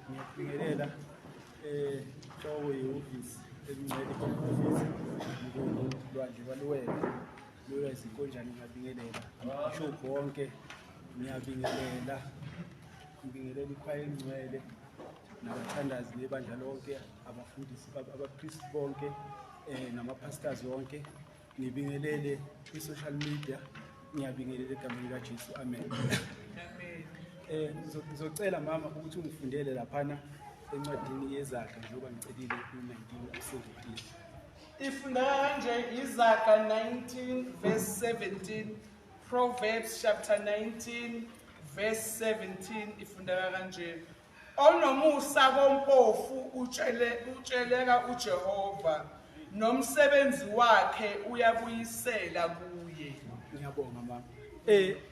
ngiyabingelela hloko yehhovisi elimele office lwandle baluwela lwezi konjani ngiyabingelela ngisho bonke ngiyabingelela ngibingelela ikhaya engcwele nabathandazi nebandla lonke abafundisi abapriest bonke namapastors wonke ngibingelele i-social media ngiyabingelela egameni likaJesu amen. Ngizocela mama ukuthi ungifundele laphana encwadini yezaga njengoba ngicelile ku-19:17. Ifunda kanje izaga 19 verse 17, Proverbs chapter 19 verse 17 ifunda kanje. Onomusa kompofu utsheleka uJehova, nomsebenzi wakhe uyabuyisela kuye. Ngiyabonga mama.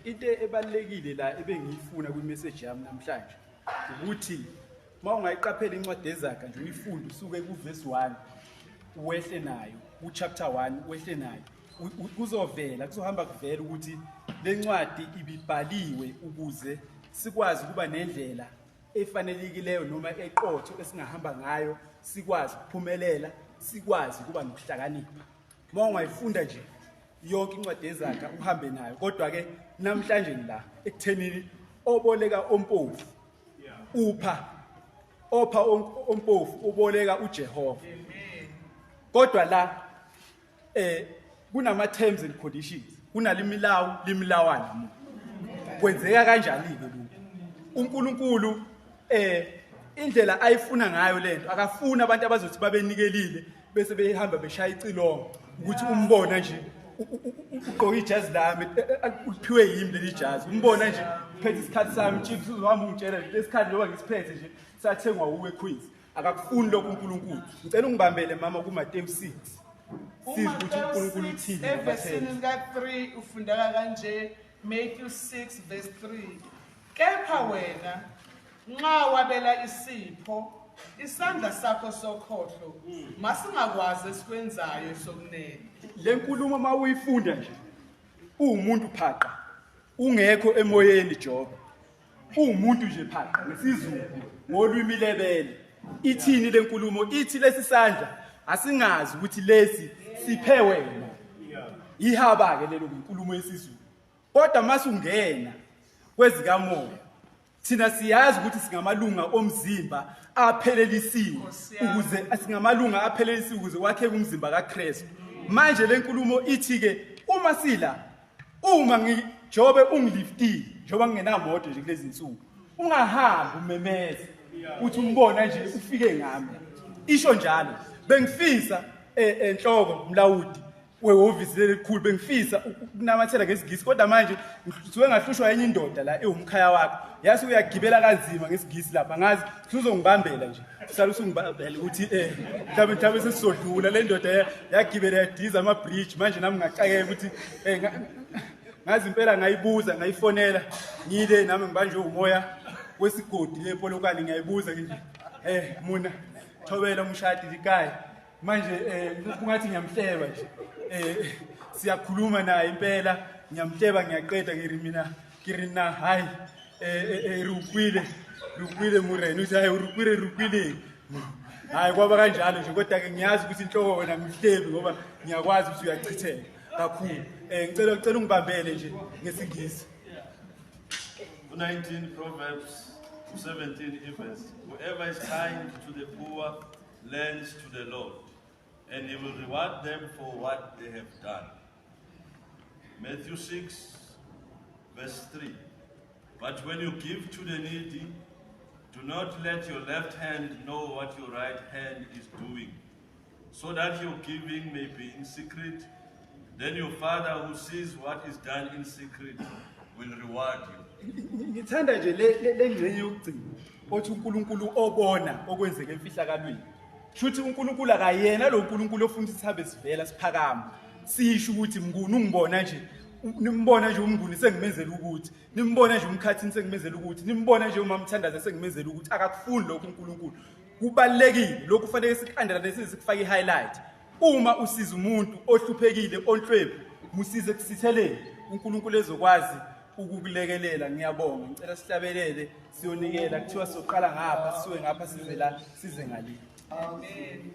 Into ebalekile la ebengiyifuna kwi-message yami namhlanje ukuthi uma ungayiqaphela incwadi yezaga nje uyifunde usuke kuverse 1 wehle nayo uchapter 1 wehle nayo kuzohamba kuvela ukuthi le ncwadi ibibhaliwe ukuze sikwazi kuba nendlela efanelekileyo noma eqotho esingahamba ngayo sikwazi ukuphumelela sikwazi kuba nokuhlakanipha. Uma ungayifunda nje yonke incwadi yezaga uhambe nayo, kodwa ke namhlanje la ekuthenini oboleka ompofu opha ompofu uboleka uJehova. Kodwa la kunama terms and conditions, kunalimilawana. Kwenzeka kanjani ke lokho? uNkulunkulu indlela ayifuna ngayo lento akafuna abantu abazothi babenikelile bese behamba beshaya icilongo ukuthi umbona nje ugqoka ijazi lami uphiwe yimi leli jazi, umbona nje phethe isikhathi sami chips uzama ungitshela lesikhathi njengoba ngisiphethe nje sathengwa uwe quiz. Akakufuni lokho uNkulunkulu. Ngicela ungibambele mama kuMateyu 6 sizi ukuthi uNkulunkulu uthini evesini ka3 ufundeka kanje, Matthew 6 verse 3. Kepha wena nxa wabela isipho isandla sakho sokhohlo masingakwazi esikwenzayo sokunene. Le nkulumo mawuyifunda nje umuntu phaqa ungekho emoyeni Jobe, umuntu nje phaqa ngesizulu ngolwimi lebele. Ithini le nkulumo? Ithi lesisandla asingazi ukuthi lesi siphe wena. Ihaba ke lelo nkulumo yesizulu. Kodwa masungena kwezikamoya thina siyazi ukuthi singamalunga omzimba aphelelisiwe ukuze asingamalunga aphelelisiwe ukuze wakhe umzimba kaKristu. Manje le nkulumo ithi ke uma ngijobe ungiliftile njoba ngingenamoto nje kulezi insuku ungahambi umemeza uthi umbona nje ufike ngami. Isho njalo bengifisa enhloko mlawudi wehhovisi lelikhulu bengifisa ukunamathela ngesigisi, kodwa manje ngisuke ngahlushwa enye indoda la ewumkhaya wakho yasi uyagibela kanzima ngesigisi lapha ngazi usuzongibambela nje sala usungibambela ukuthi mhlawumbe sesizodlula le ndoda yagibela yadiza ama bridge. Manje nami ngacakeka ukuthi ngazi impela ngayibuza ngayifonela ngile nami ngibanje umoya wesigodi lepolokani ngayibuza nje muna thobela umshadi likhaya manje kungathi ngiyamhleba nje siyakhuluma naye impela ngiyamhleba ngiyaqeda kirina hayi rukwile mureni uthi hayi rukwile hayi kwaba kanjalo nje, kodwa ke ngiyazi ukuthi inhloko wena ngimhlebi ngoba ngiyakwazi ukuthi uyachitheka kakhulu. Ngicela ungibambele nje ngesingisi. 19 Proverbs 17 verse. Whoever is kind to the poor lends to the Lord, and he will reward them for what they have done. Matthew 6 verse 3. But when you give to the needy, do not let your left hand know what your right hand is doing, so that your giving may be in secret. Then your Father who sees what is done in secret will reward you. Ngithanda nje le ngcenye yokugcina othi uNkulunkulu obona okwenzeka emfihlakalweni. Shuthi uNkulunkulu akayena lo uNkulunkulu ofuna ukuthi sihambe sivela siphakama sisho ukuthi mnguni ungibona nje, nimbona nje umnguni sengimenzela ukuthi, nimbona nje umkhathini sengimenzela ukuthi, nimbona nje umamthandaza sengimenzela ukuthi. Akakufuni lokho uNkulunkulu. Kubalekile lokhu kufanele sikhandela sikufake i-highlight. Uma usiza umuntu ohluphekile onhlwempu musize kusithelele, uNkulunkulu ezokwazi ukukulekelela. Ngiyabonga, ngicela sihlabelele siyonikela kuthiwa soqala ngapha siwe ngapha size la size ngale. Amen.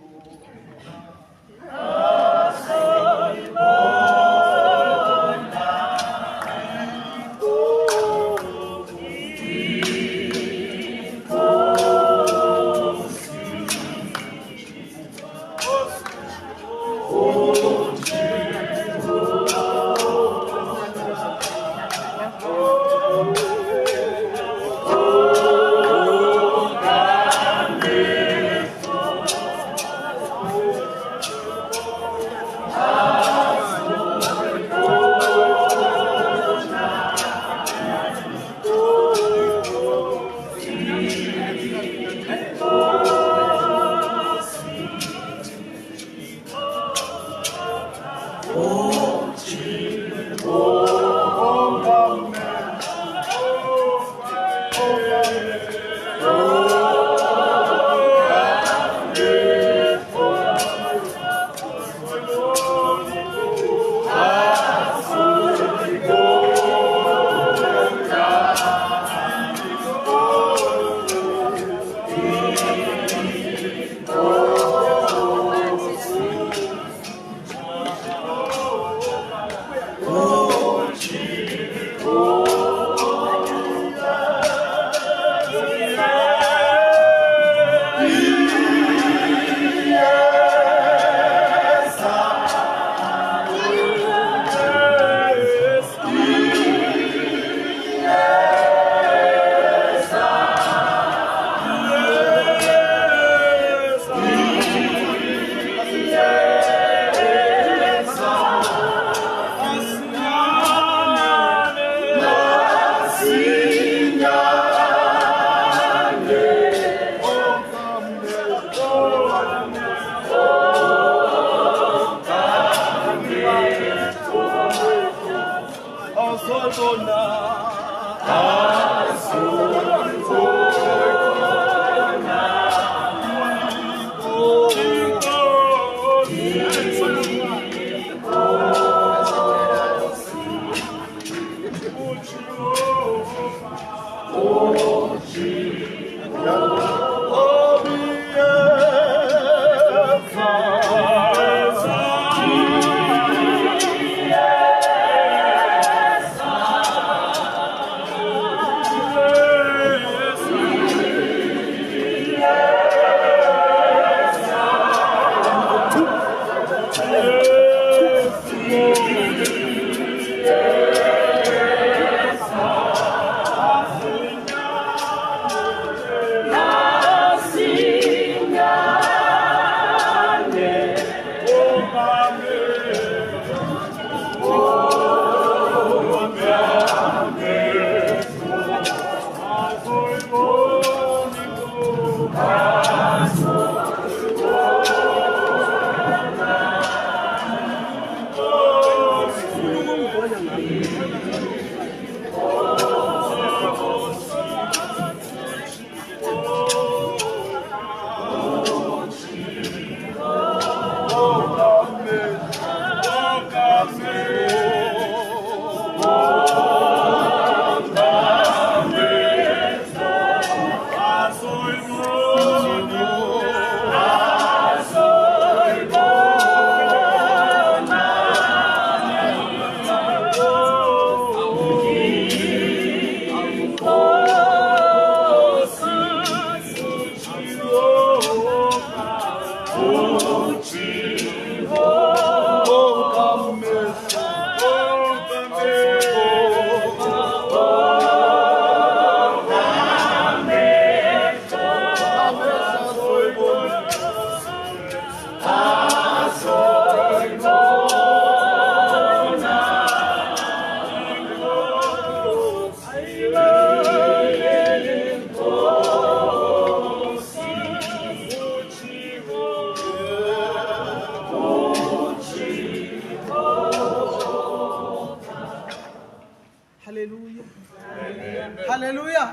Hallelujah.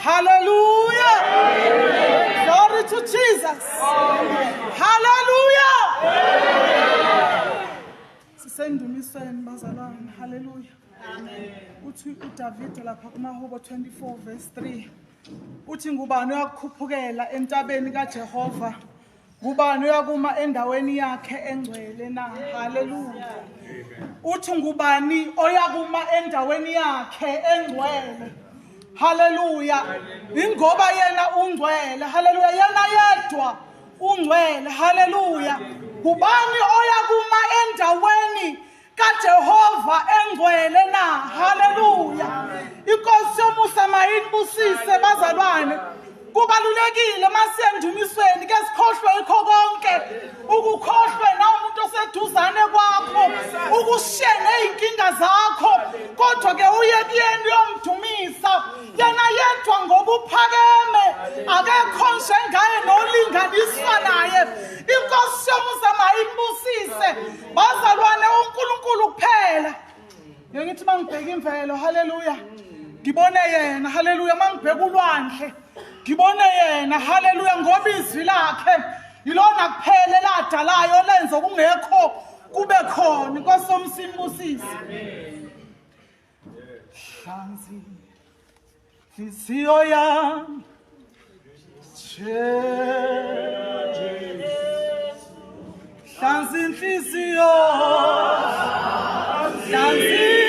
Hallelujah. Glory to Jesus. Hallelujah. Sisendumisweni bazalwane. Hallelujah. Uthi uDavid lapha kumaHubo 24 verse 3. Uthi ngubani uyakukhuphukela entabeni kaJehova? Ngubani uyakuma endaweni yakhe engcwele na? Hallelujah. Uthi ngubani oyakuma endaweni yakhe engcwele? Hallelujah. Ingoba yena ungcwele. Hallelujah. Yena yedwa ungcwele. Hallelujah. Ngubani oyakuma endaweni kaJehova engcwele na? Hallelujah. Inkosi yomusa mayinibusise bazalwane. Kubalulekile masendumisweni ke sikhohlwe ikho konke, ukukhohlwe na umuntu oseduzane kwakho, ukushiye nezinkinga zakho, kodwa ke uye kuyena uyomdumisa. Yena yedwa ngoba uphakeme, akekho njengaye nolinganiswa naye. Inkosi yomusa mayinibusise bazalwane, uNkulunkulu kuphela. Ngithi mangibheka imvelo, haleluya, ngibone yena, haleluya, mangibheka ulwandle ngibone yena, haleluya, ngoba izwi lakhe yilona kuphela eladalayo lenza kungekho kube khona. Inkosi yomsimbusisi. Hlanzi inhliziyo yami, hlanzi inhliziyo, hlanzi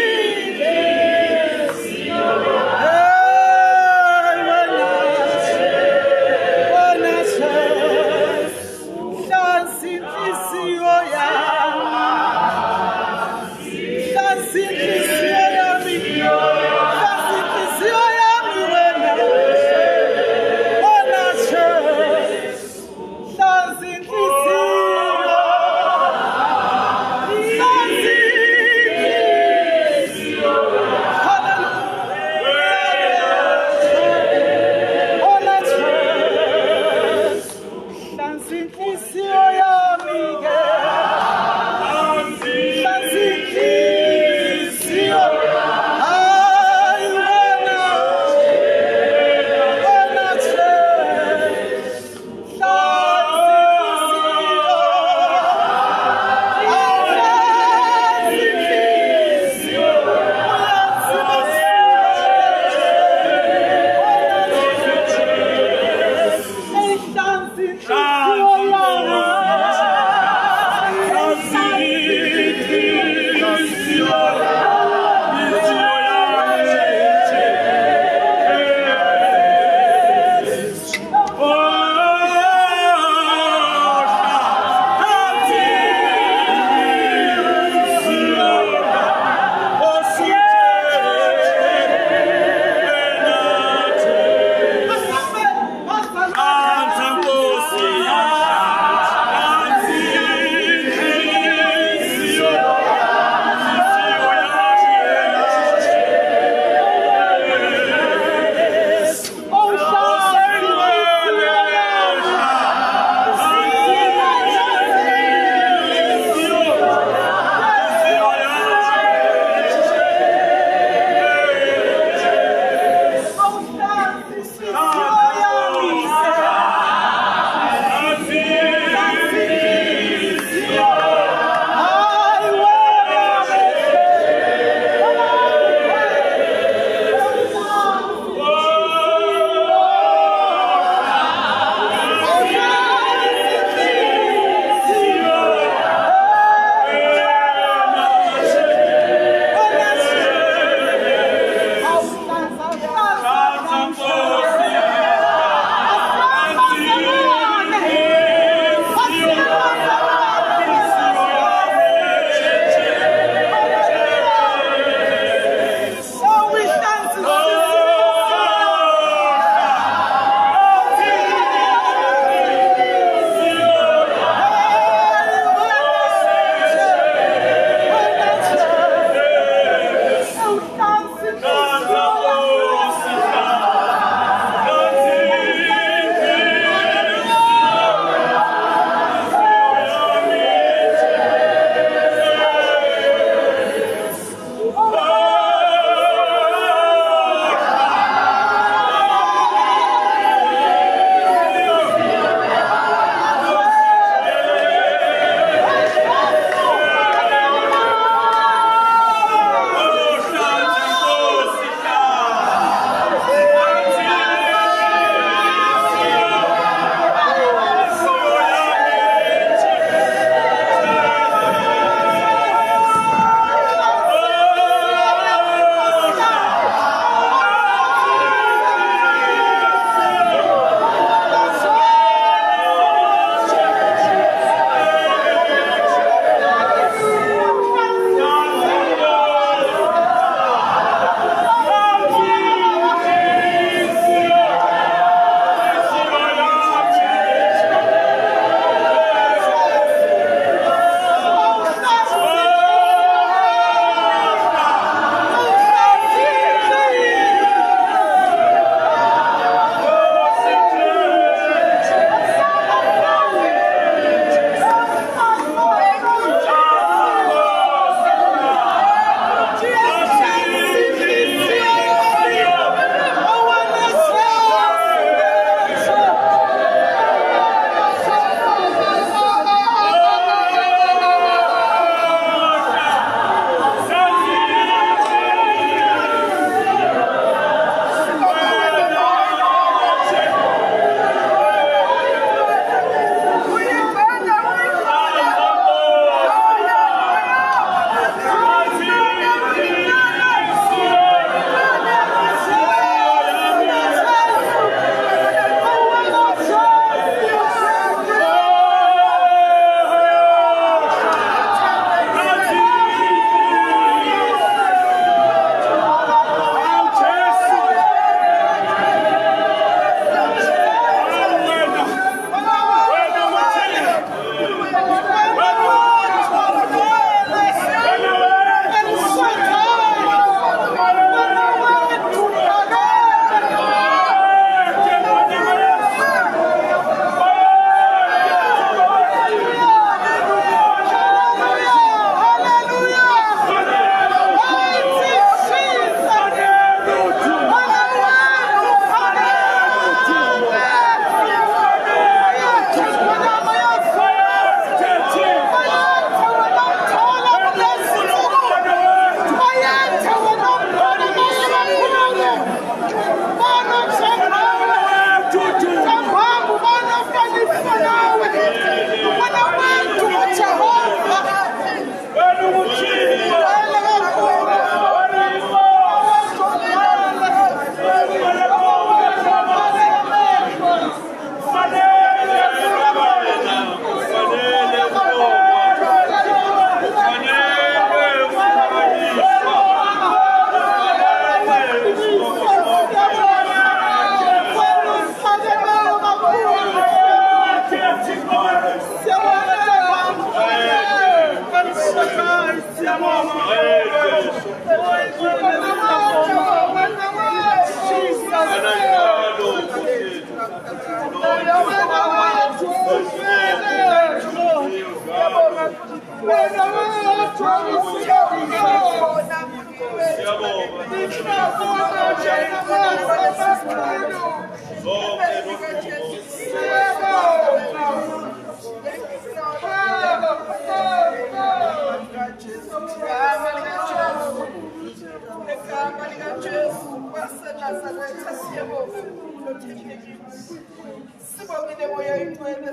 Sibongile moya intwele,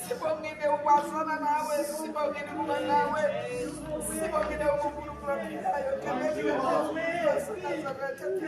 sibongile ukwazana nawe, sibongile ukuba nawe, sibongile uNkulunkulu ophilayo, ngamandla kaJesu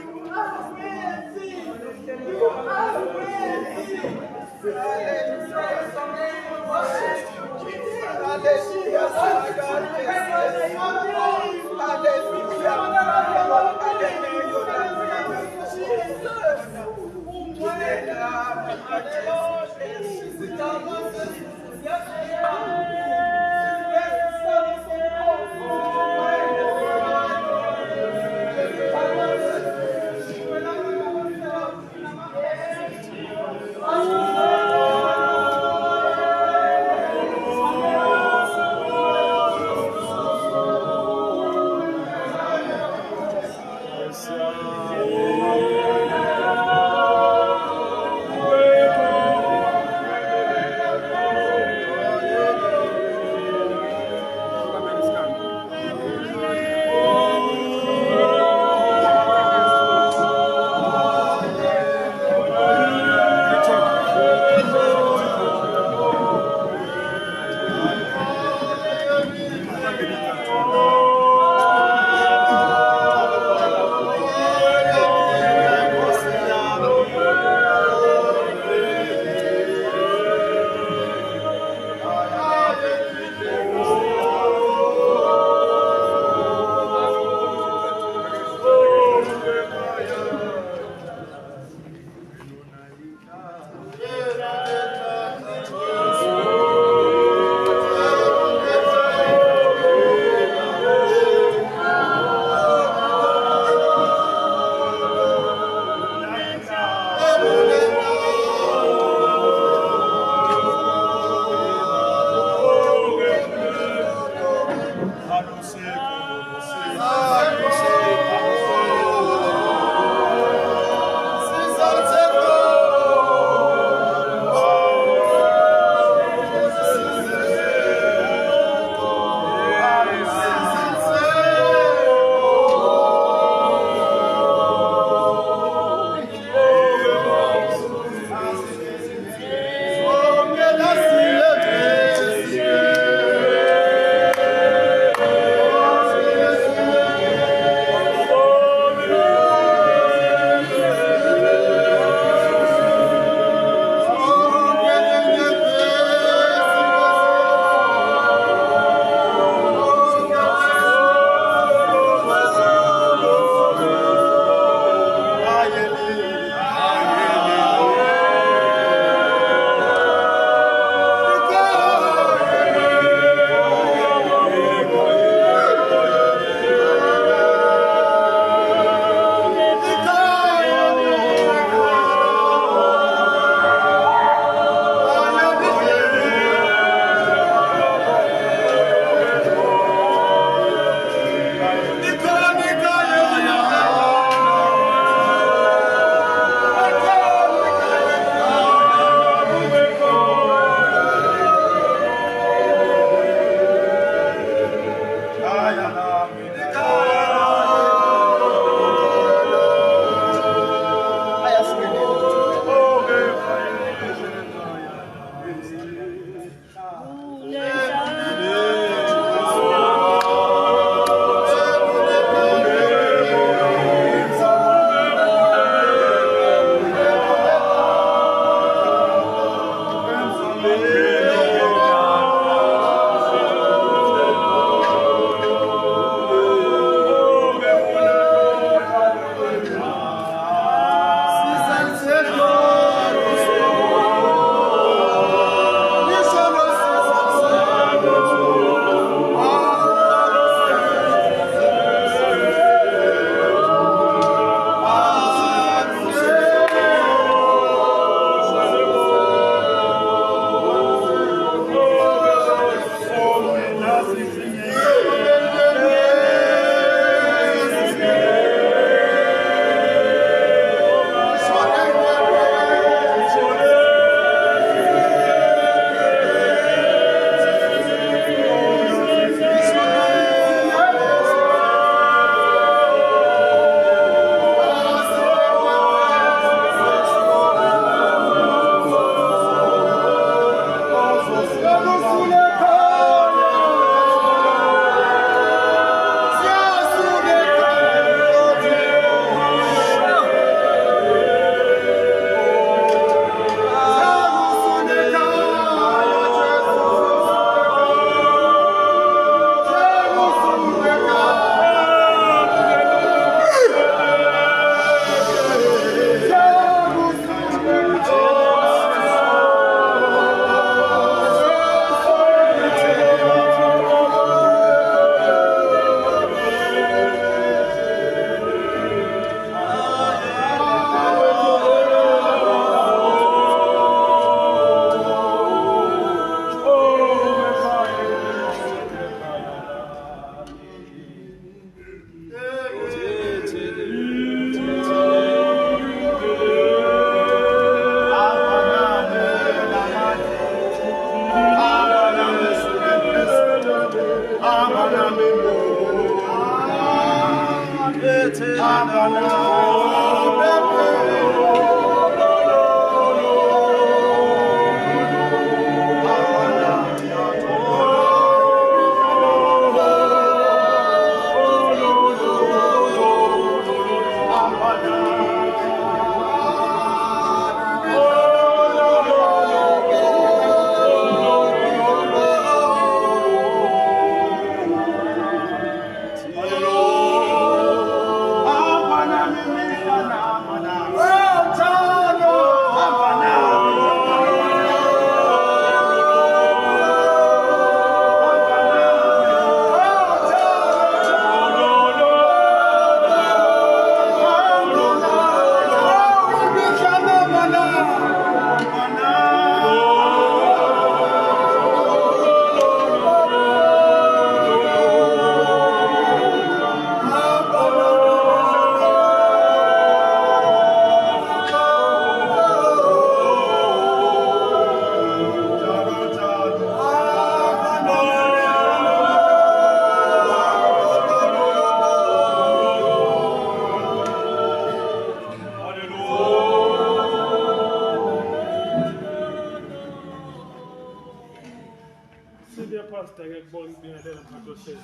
Pastor ngiyakubonga ukubingelela mphathohle.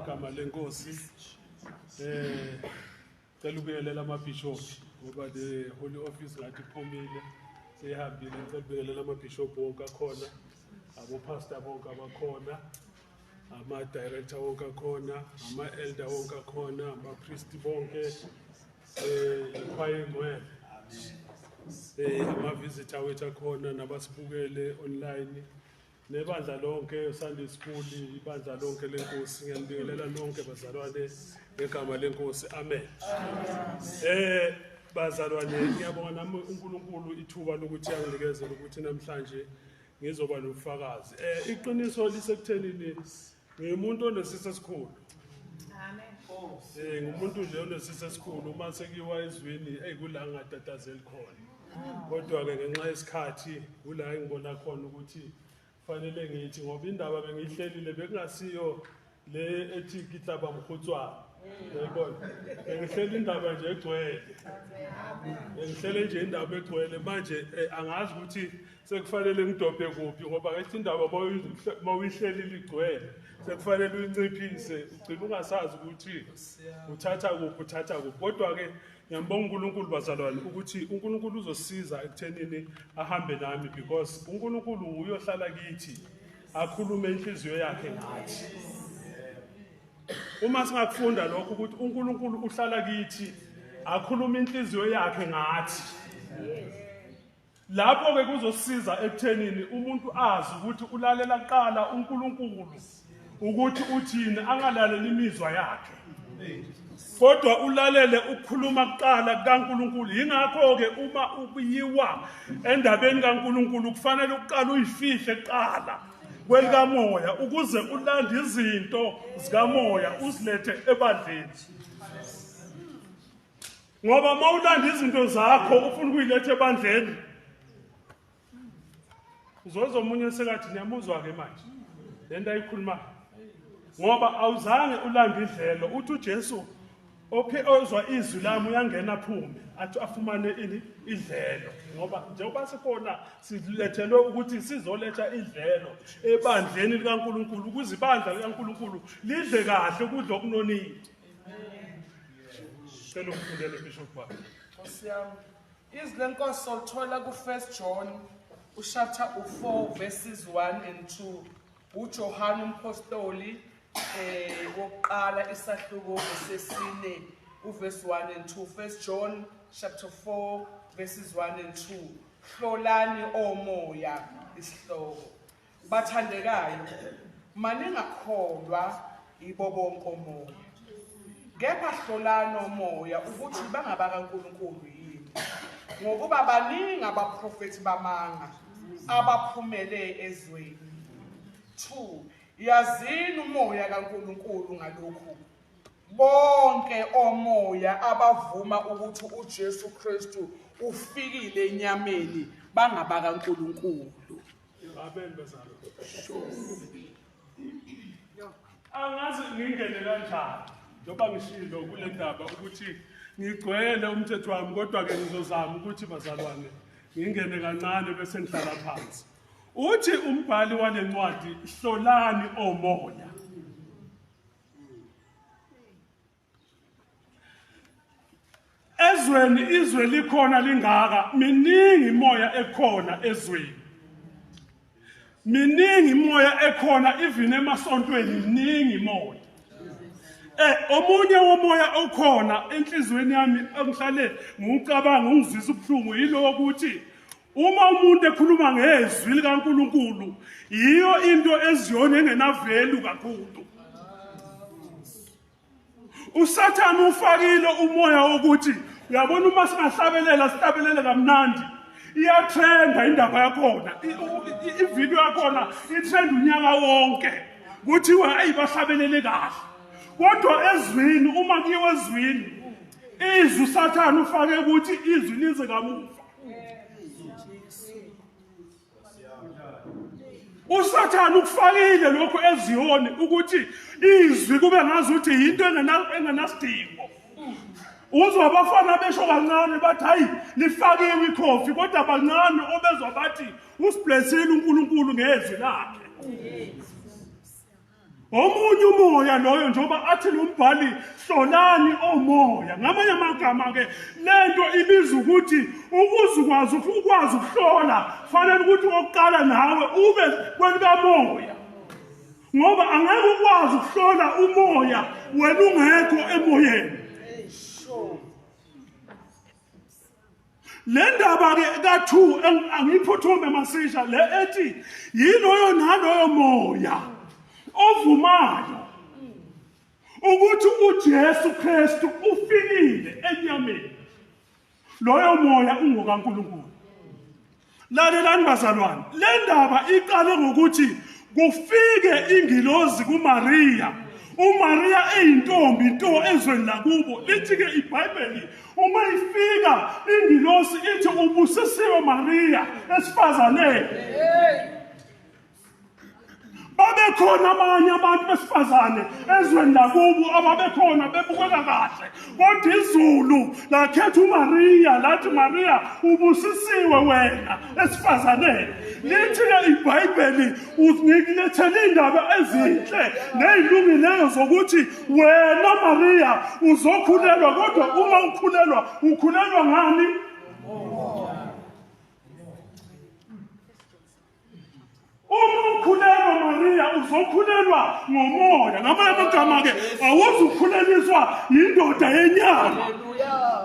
Igama lenkosi. Cela ukubingelela amabishop ngoba the Holy Office ngathi iphumile. Sehambile cela ukubingelela amabishop wonke akhona. Abo pastor bonke abakhona. Ama director wonke akhona, ama elder wonke akhona, ama priest bonke. Ikhwaya ingcwele. Ama visitor wethu akhona nabasibukele online. Nebandla lonke Sunday school, ibandla lonke lenkosi ngiyabingelela lonke bazalwane ngegama lenkosi. Amen. Bazalwane ngiyabonga nami uNkulunkulu ithuba lokuthi anginikezele ukuthi namhlanje ngizoba nobufakazi. Iqiniso lisekuthenini ngimuntu onesisa esikhulu. Amen. Ngumuntu nje onesisa esikhulu uma sekiwa ezweni kula ngatatazeli khona. Kodwa ke ngenxa yesikhathi kula engibona khona ukuthi fanele ngithi ngoba indaba bengihlelile bekungasiyo le ethi kitlaba mkhutswana. Yayibona. Bengihleli indaba nje egcwele. Bengihlele nje indaba egcwele manje angazi ukuthi sekufanele ngidobhe kuphi ngoba ngithi indaba mawihleli ligcwele sekufanele uyinciphise ugcina ungasazi ukuthi uthatha kuphi kodwa ke ngiyambonga uNkulunkulu bazalwane ukuthi uNkulunkulu uzosiza ekuthenini ahambe nami because uNkulunkulu uyohlala kithi akhulume inhliziyo yakhe ngathi. Uma singakufunda lokho ukuthi uNkulunkulu uhlala kithi akhuluma inhliziyo yakhe ngathi. Lapho ke kuzosiza ekuthenini umuntu azi ukuthi ulalela kuqala uNkulunkulu ukuthi uthini angalaleli imizwa yakhe. Kodwa ulalele ukukhuluma kuqala kaNkulunkulu. Yingakho ke uma ubuyiwa endabeni kaNkulunkulu kufanele uqala uyifihle kuqala kwelikamoya ukuze ulande izinto zikamoya uzilethe ebandleni. Ngoba mawulanda izinto zakho ufuna ukuyiletha ebandleni uzozo omunye sekathi niyamuzwa ke manje lento ayikhuluma ngoba awuzange ulanda idlelo uthi uJesu ozwa izwi lami uyangena phume athi afumane idlelo ngoba njengoba sikhona silethelwe ukuthi sizoletha idlelo ebandleni likaNkulunkulu ukuze ibandla likaNkulunkulu lidle kahle ukudla okunonile. Cela ukufundele bishop wakhe. Nkosi yami. Izwi lenkosi solithola ku 1 John chapter 4 verses 1 and 2. uJohane umpostoli wokuqala isahluko sesine uverse 1 and 2. 1 John chapter 4 verses 1 and 2. Hlolani omoya isihloko. Bathandekayo maningakholwa ibo bonke omoya. Kepha hlolani omoya ukuthi bangaba kaNkulunkulu yini. Ngokuba baningi abaprofeti bamanga abaphumele ezweni. 2. Yazini umoya kaNkulunkulu ngalokhu. Bonke omoya abavuma ukuthi uJesu Kristu ufikile enyameni bangaba kaNkulunkulu. Amen bazalwane. Angazi ngingene kanjani njoba ngishilo kule ndaba ukuthi ngigcwele umthetho wami kodwa ke ngizozama ukuthi bazalwane ngingene kancane bese ngihlala phansi. Uthi umbhali wale ncwadi hlolani omoya. Ezweni izwe likhona lingaka miningi imoya ekhona ezweni. Miningi imoya ekhona even emasontweni miningi imoya. Omunye womoya okhona enhlizweni yami engihlale ngicabanga ngizwisa ubuhlungu yilo ukuthi uma umuntu ekhuluma ngezwi likaNkulunkulu yiyo into eziyona engenavelu kakhulu. uSathane ufakile umoya wokuthi uyabona uma singahlabelela sihlabelele kamnandi iyatrenda indaba yakhona ivideo yakhona itrend unyaka wonke kuthiwa ayibahlabelele kahle kodwa ezwini uma kuyiwe ezwini izwi uSathane ufake ukuthi izwi lize kamuva. uSathane ukufakile lokho eziyoni ukuthi izwi kube ngazi ukuthi into engenasidingo. Uzwa abafana besho kancane bathi hayi lifakiwe ikhofi kodwa bancane obezwa bathi usiblessile uNkulunkulu ngezwi lakhe. Omunye umoya loyo njengoba athi lo mbhali hlolani omoya. Ngamanye amagama ke lento ibiza ukuthi ukwazi ukuhlola fanele ukuthi oqala nawe ube kwelikamoya. Ngoba angeke ukwazi ukuhlola umoya wena ungekho emoyeni. Le ndaba ke ka2 angiphuthume masisha le ethi yiloyo naloyo moya ovumayo ukuthi uJesu Kristu ufikile enyameni. Loyo moya ungokaNkulunkulu. Lalelani bazalwane, le ndaba iqale ngokuthi kufike ingilozi kuMaria. uMaria eyintombi into ezweni lakubo. Lithi ke iBhayibheli uma ifika ingilosi ithi ubusisiwe Maria esifazaneni. Babekhona abanye abantu besifazane ezweni lakubo ababekhona bebukeka kahle. Kodwa izulu lakhetha uMaria lathi Maria ubusisiwe wena esifazaneni. Lithi ke iBhayibheli uzinikilethele indaba ezinhle nezilungileyo zokuthi wena Maria uzokhulelwa, kodwa uma ukhulelwa ngani? Uma ukhulelwa Maria uzokhulelwa ngomoya. Ngamanye amagama ke awuzukhuleliswa yindoda yenyama,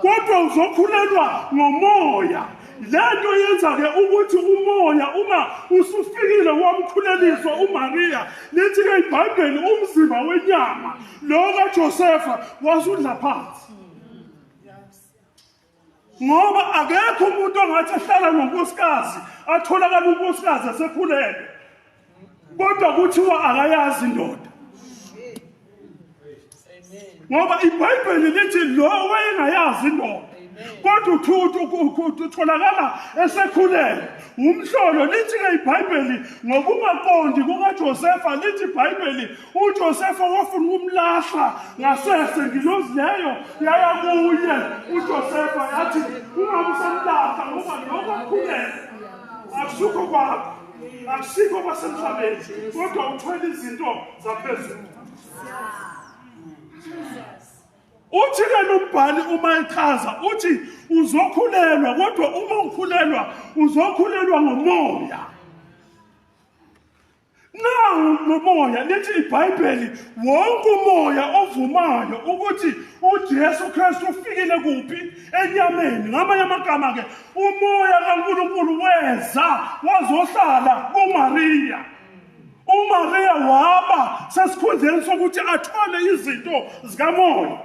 kodwa uzokhulelwa ngomoya. Lento yenza ke ukuthi umoya uma usufikile wamkhuleliswa uMaria. Lithi ke iBhayibheli umzimba wenyama lo kaJosefa wasudla phansi. Ngoba akekho umuntu ongathi ehlala nonkosikazi atholakala unkosikazi esekhulelwe, kodwa kuthiwa akayazi indoda. Ngoba iBhayibheli lithi lo wayengayazi indoda, kodwa utholakala esekhulelwe. Umhlolo lithi ke iBhayibheli ngokungaqondi kukaJosefa, lithi iBhayibheli uJosefa wafuna ukumlahla ngasese. Ngilozi leyo yaya kuye uJosefa yathi ungamsamlahla ngoba lokho akukhulelwe akusukho kwakho, akusikho kwasemhlabeni, kodwa uthwele izinto zaphezulu. Uthi ke lombhali uma echaza uthi uzokhulelwa, kodwa uma ukhulelwa uzokhulelwa ngomoya. Nomoya lithi iBhayibheli wonke umoya ovumayo ukuthi uJesu Kristu ufikile kuphi enyameni. Ngamanye amagama ke umoya kaNkulunkulu weza wazohlala kuMaria. uMaria waba sesikhundleni sokuthi athole izinto zikamoya.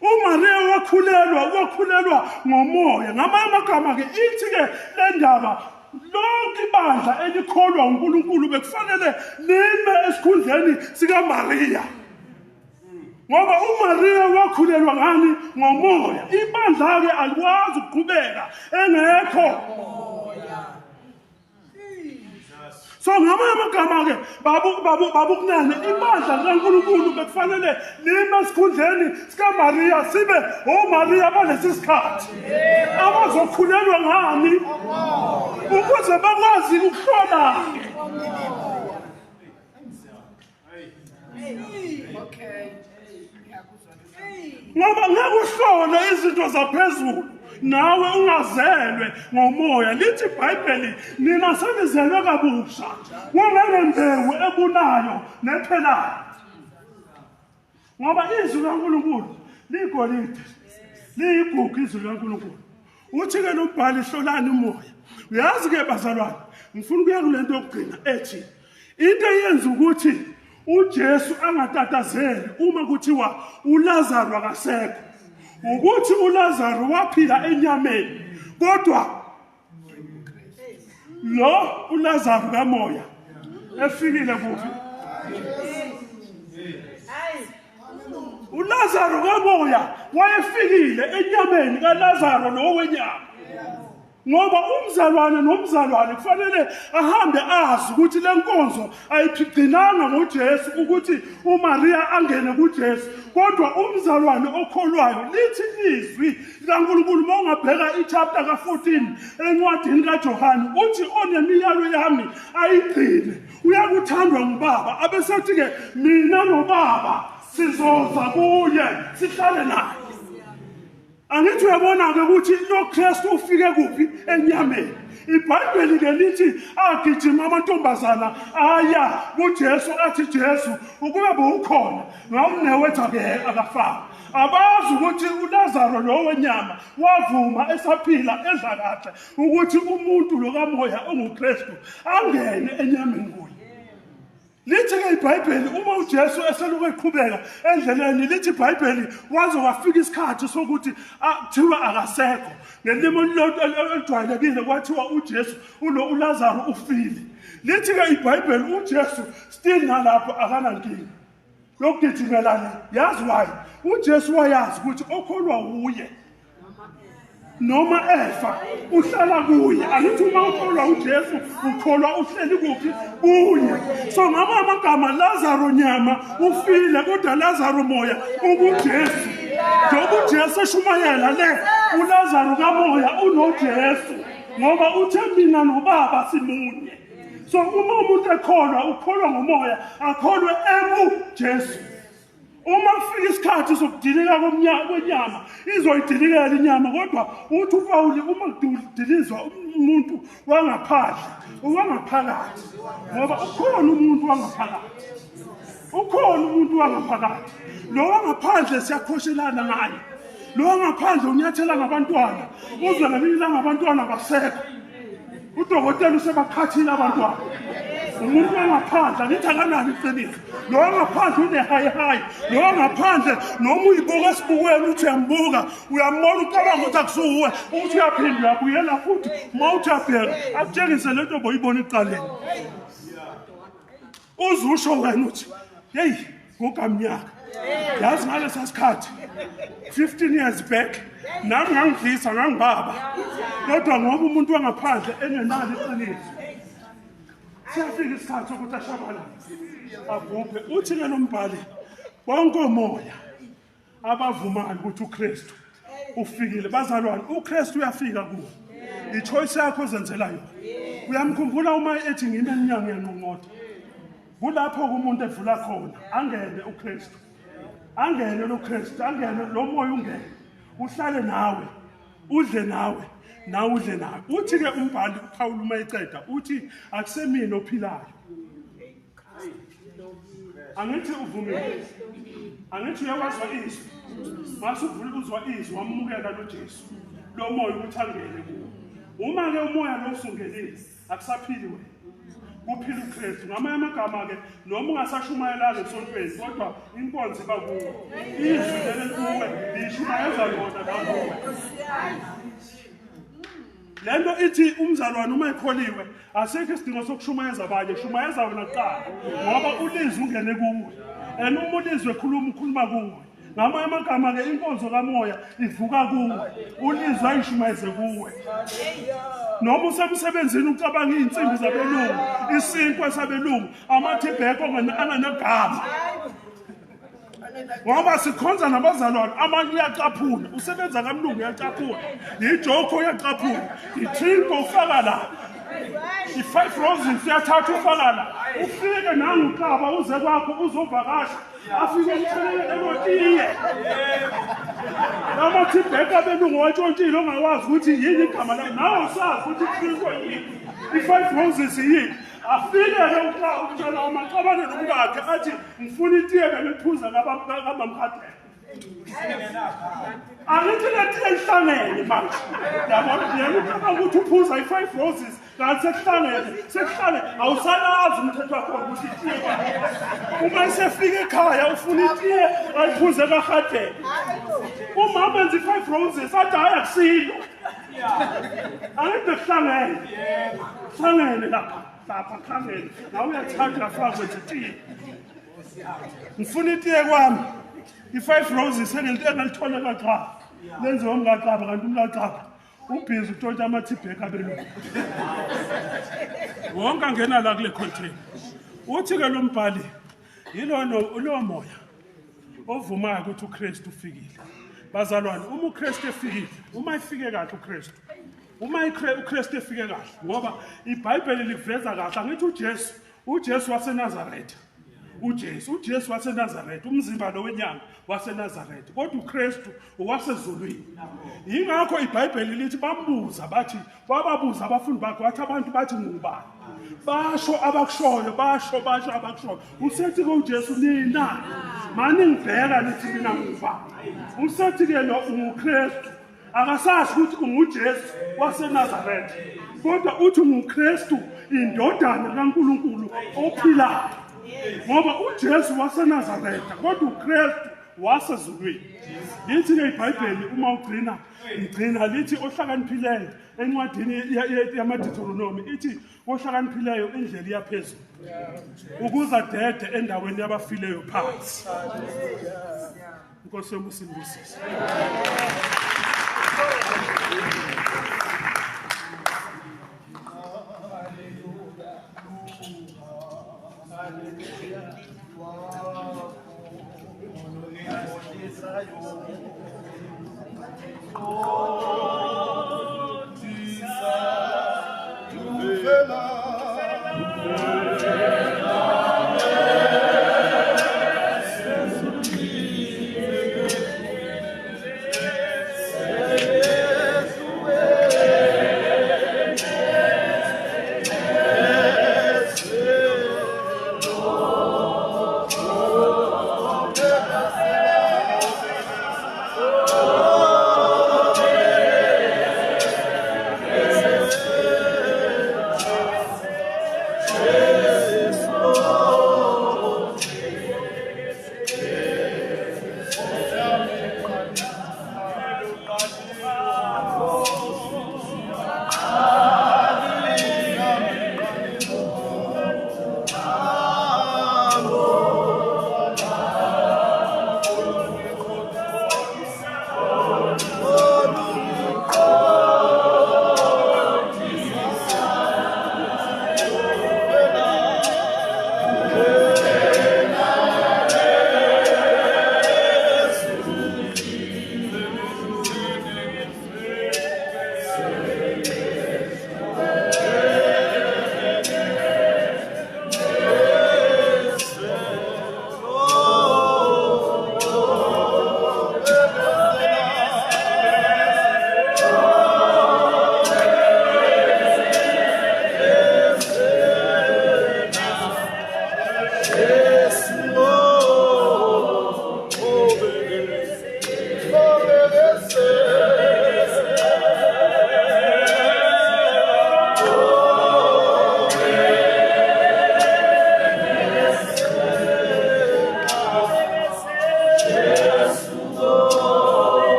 uMaria wakhulelwa ngomoya. Ngamanye amagama ke ithi ke le ndaba lonke ibandla elikholwa uNkulunkulu bekufanele lime esikhundleni sikaMaria. Ngoba uMaria wakhulelwa ngani? Ngomoya. Ibandla ke alikwazi ukuqhubeka engekho moya. So ngamanye amagama ke babukunene ibandla likaNkulunkulu bekufanele lime esikhundleni sikaMaria, sibe oMaria balesi sikhathi abazokhulelwa ngani? Ukuze bakwazi ukuhlola. Ngoba ngeke uhlole izinto zaphezulu nawe ungazelwe ngomoya. Lithi iBhayibheli nina senizelwe kabusha kungenembewu ebunayo nephelayo. Ngoba izwi likaNkulunkulu ligolide, liyigugu izwi likaNkulunkulu. Uthi ke lombhali hlolani umoya. Uyazi ke bazalwane, ngifuna ukuya kule nto yokugcina ethi into eyenza ukuthi uJesu angatatazeli uma kuthiwa uLazaro akasekho, ukuthi uLazaro waphila enyameni, kodwa lo uLazaro kamoya efikile kuphi? uLazaro kamoya wayefikile enyameni kaLazaro lo wenyama. ngoba umzalwane nomzalwane kufanele ahambe azi ukuthi le nkonzo ayiphicinanga ngoJesu ukuthi uMaria angene kuJesu, kodwa umzalwane okholwayo lithi izwi likaNkulunkulu uma ungabheka ichapter ka-14 encwadini kaJohane uthi onemiyalo yami ayigcine uyakuthandwa ngubaba, abesethi-ke mina nobaba sizoza kuye sihlale naye. Angithi uyabona-ke ukuthi lo Kristu ufike kuphi enyameni. IBhayibheli-ke lithi agijima amantombazana aya kuJesu athi Jesu ukube bewukhona ngawumnewethu-ke akafanga. Abazi ukuthi uLazaro lo wenyama wavuma esaphila edla kahle ukuthi umuntu lo kamoya onguKristu angene enyameni kuye. Lithi-ke iBhayibheli uma uJesu eselokhu eqhubeka endleleni, lithi iBhayibheli waze wafika isikhathi sokuthi kuthiwa akasekho. Ngelimi elijwayelekile kwathiwa uJesu uLazaro ufile. Lithi-ke iBhayibheli uJesu still nalapho akanankinga yokugijimelana. Yazi why? uJesu wayazi ukuthi okholwa uye noma efa uhlala kuye. Angithi uma ukholwa uJesu ukholwa uhleli kuphi kuye. So ngama amagama Lazaro nyama ufile kodwa Lazaro moya ubuJesu. Njengoba uJesu eshumayela le uLazaro kamoya unoJesu ngoba uthe mina nobaba simunye. So uma umuntu ekholwa ukholwa ngomoya akholwe ebuJesu. Uma kufika isikhathi sokudilika kwenyama izoyidilikela inyama, kodwa uthi uPawuli uma kudilizwa umuntu wangaphandle uwangaphakathi, ngoba ukhona umuntu wangaphakathi, ukhona umuntu wangaphakathi. Lo wangaphandle siyakhoshelana ngaye, lo wangaphandle unyathela ngabantwana, uzwe ngelinye ilanga abantwana basekho, udokotela usebakhathile abantwana. Umuntu wangaphandle angithi akanalo iqiniso. Lo wangaphandle une-hayi, lo wangaphandle noma uyibuka esibukweni uthi uyambuka uyambona ucabanga ukuthi akusuwe, uthi uyaphinda uyabuyela futhi uma uthi uyabheka akutshengise le nto boyibona ekuqaleni. Uze usho wena uthi heyi ngokamnyaka yazi ngalesa sikhathi 15 years back nami ngangidlisa ngangibaba, kodwa ngoba umuntu wangaphandle engenalo iqiniso siyafika isikhathi sokuthi ashabalale abhubhe. Uthi-ke lo mbhali bonke omoya abavumayo ukuthi uKristu ufikile. Bazalwane, uKristu uyafika kuwo, i-choice yakho ozenzela yona. Uyamkhumbula uma ethi ngime eminyango yanqongqotha, kulapho umuntu evula khona angene uKristu, angene lo Kristu, angene lo moya, ungene uhlale nawe, udle nawe, nawe udle nawe. Uthi-ke umbhali uPawuli uma eceda uthi akusemina ophilayo. Angithi uvumile, angithi uyawazwa izwi, mase uzwa izwi wamukela lo Jesu lo moya ukuthi angene kuwo. Uma-ke umoya lo usungenile akusaphili wena, kuphila uKristu. Ngamanye amagama-ke noma ungasashumayelanga esontweni kodwa inkonzo iba kuwo, izwi leli kuwe lishumayeza lona nakuwe. Lento ithi umzalwane uma ekholiwe asekho isidingo sokushumayeza abanye, shumayeza wena kuqala ngoba ulizwi ungene kuwe, and uma ulizwi ukhuluma kuwe. Ngamanye amagama-ke inkonzo kamoya ivuka kuwe, ulizwi ayishumayeze kuwe. Noma usemsebenzini ucabanga iy'nsimbi zabelungu, isinkwa sabelungu, amathibheko anganagama, ngoba sikhonza nabazalwane amanye uyacaphula, usebenza kamlungu uyacaphula, ijoko uyacaphula, itrinko ufaka la, i-5 roses uyathatha ufaka la. Ufike nanguqaba uze kwakho uzovakasha afike umthelele emotiye amathibheko abelungu watshontshile ongawazi ukuthi yini igama layo, nawe usazi ukuthi itrinko yini, i-5 roses yini. Afike-ke umtshela umacabane nomkakhe athi ngifuna itiye beliphuza kabamkhadela. Angithi le tiye ihlangene manje, yabona yena ucabanga ukuthi uphuza i-5 roses kanti sekuhlangene awusalazi umthetho wakhona ukuthi itiye. Uma esefika ekhaya ufuna itiye ayiphuze kahadela, uma benza i-5 roses athi hayi akusilo. Angithi kuhlangene lapha khangele nawe uyathatha afakwe itiye. Ngifuna itiye kwami i-5 roses engelithole kaqaba lenziwe umkaqaba, kanti umkaqaba ubhizi utshontsha amathibheka abelungu wonke angena la kule container. Uthi-ke lo mbhali yilo moya ovumayo ukuthi uKristu ufikile. Bazalwane, uma uKristu efikile, uma ifike kahle uKristu, uma uKristu efike kahle, ngoba iBhayibheli liveza kahle, angithi uJesu waseNazaretha. uJesu waseNazaretha, umzimba lo wenyanga waseNazaretha, kodwa uKristu wasezulwini. Yingakho iBhayibheli lithi bababuza abafundi bakhe, wathi abantu bathi ngubani? Basho abakushoyo, basho abakushoyo. Usethi-ke uJesu, nina mani ngibheka nithi mina ngubani? Usethi-ke lo nguKristu, akasazi ukuthi unguJesu waseNazaretha, kodwa uthi nguKristu, indodana kaNkulunkulu ophilayo. Ngoba uJesu waseNazaretha, kodwa uKristu wasezulwini. Lithi-ke iBhayibheli uma igcina lithi ohlakaniphileyo encwadini yamaDuteronomy ithi ohlakaniphileyo indlela iyaphezulu ukuze adede endaweni yabafileyo phansi. Inkosi yami usindisise.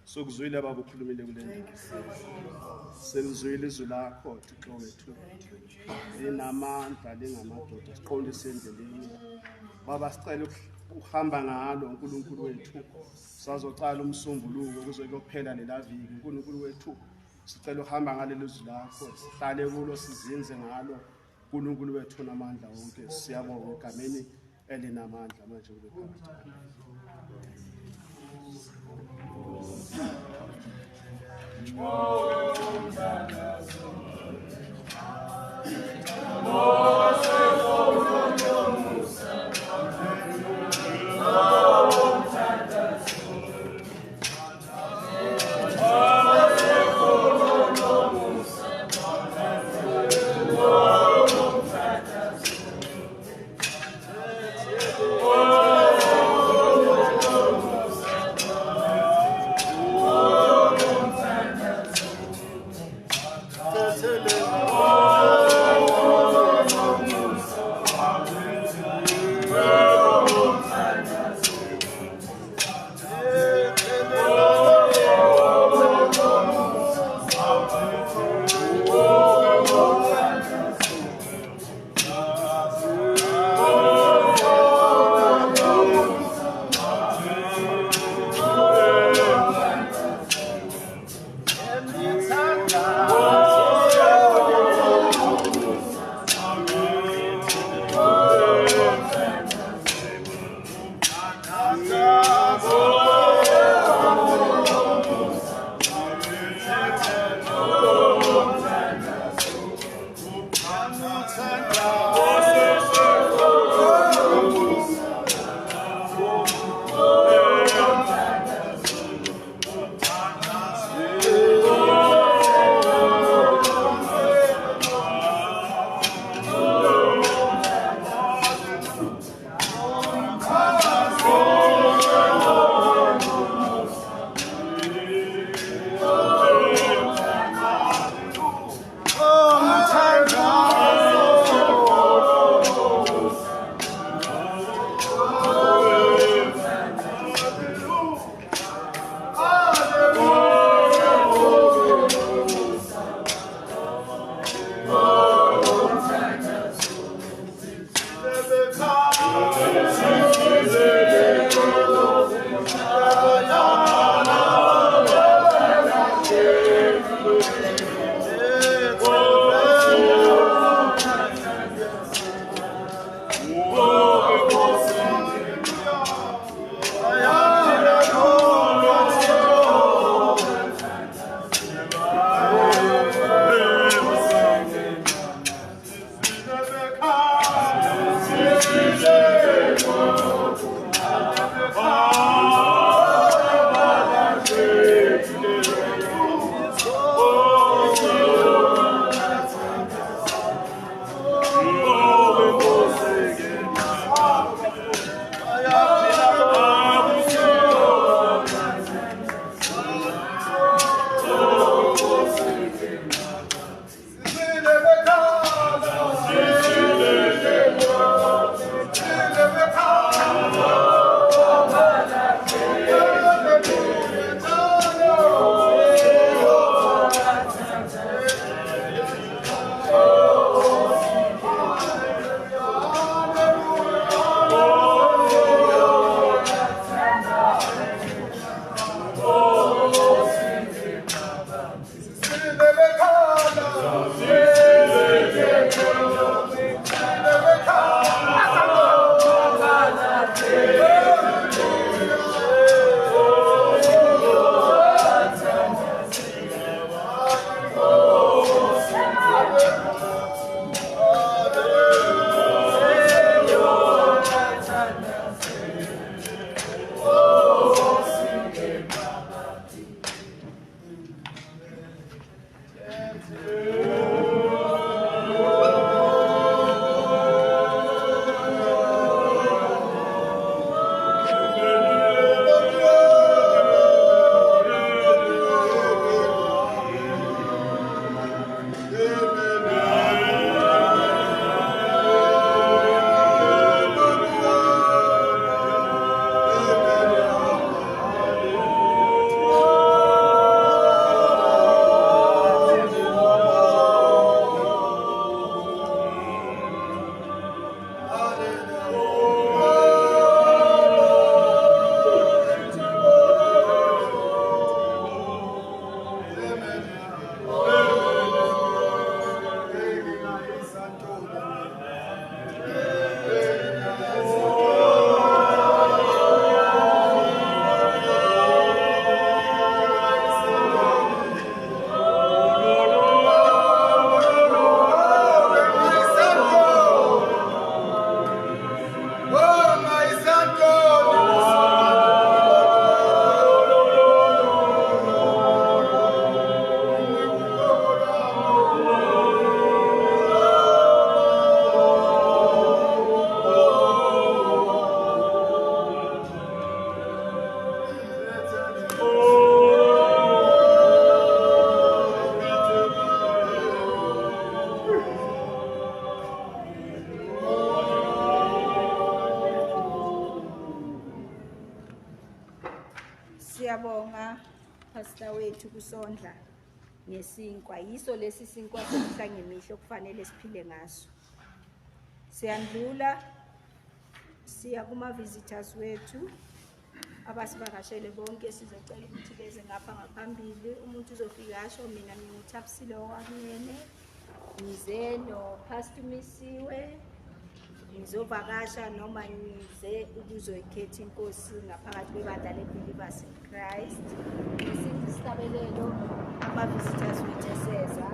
Sokuzwile baba ukhulumile kule ndaba. Selizwile izwi lakho Thixo wethu. Linamandla lingamadoda siqondise endleleni. Baba sicela ukuhamba ngalo uNkulunkulu wethu. Sazoqala umsombuluko kuze kuyophela lela viki uNkulunkulu wethu. Sicela ukuhamba ngalelo izwi lakho. Sihlale kulo sizinze ngalo uNkulunkulu wethu namandla wonke. Siyabonga egameni elinamandla manje kule phakathi. Let's siyabonga pastor wethu kusondla ngesinkwa. Yiso lesi sinkwa semihla ngemihla okufanele siphile ngaso. Siyandlula siya kuma visitors wethu abasivakashele bonke, sizocela ukuthi beze ngapha ngaphambili. Umuntu uzofika asho mina nginguthabisile owakumene, ngize no Pastor Misiwe, ngizovakasha noma ngize ukuzoyikhetha inkosi ngaphakathi kwebandla le-Believers in Christ. Ngesinye isabelelo ama visitors wethu eseza